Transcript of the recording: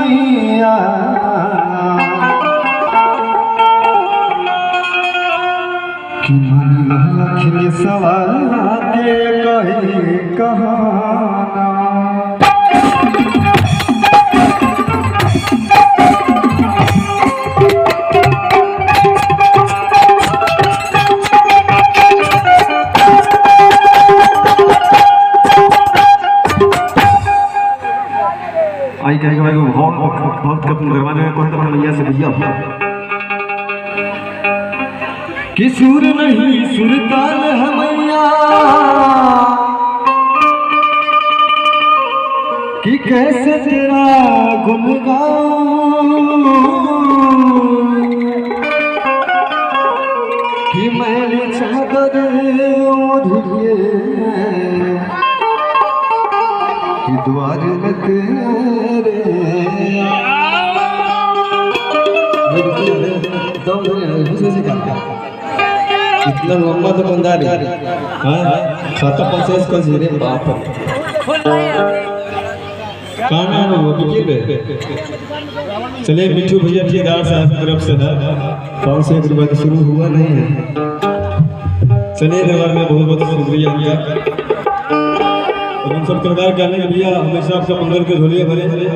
मैया कि मन अखिल सवार के कही कहाना आई कहेगा भाई बहुत कम दरवाजे में कौन तरह मैया से भैया कि सुर नहीं सुरताल है मैया कि कैसे तेरा गुण गाऊं कि मैंने चादर ओढ़िए कि द्वार में तेरे इतना लंबा दुकानदार है खाता पंचायत का जीरे बाप कहाँ है वो बिल्कुल चलिए मिठू भैया ठेकेदार साहब की तरफ से ना 500 रुपये का शुरू हुआ नहीं है। चलिए दरबार में बहुत बहुत शुक्रिया किया और हम सब किरदार कहने के भैया हमेशा आपका मंगल के झोलिए भरे भरे।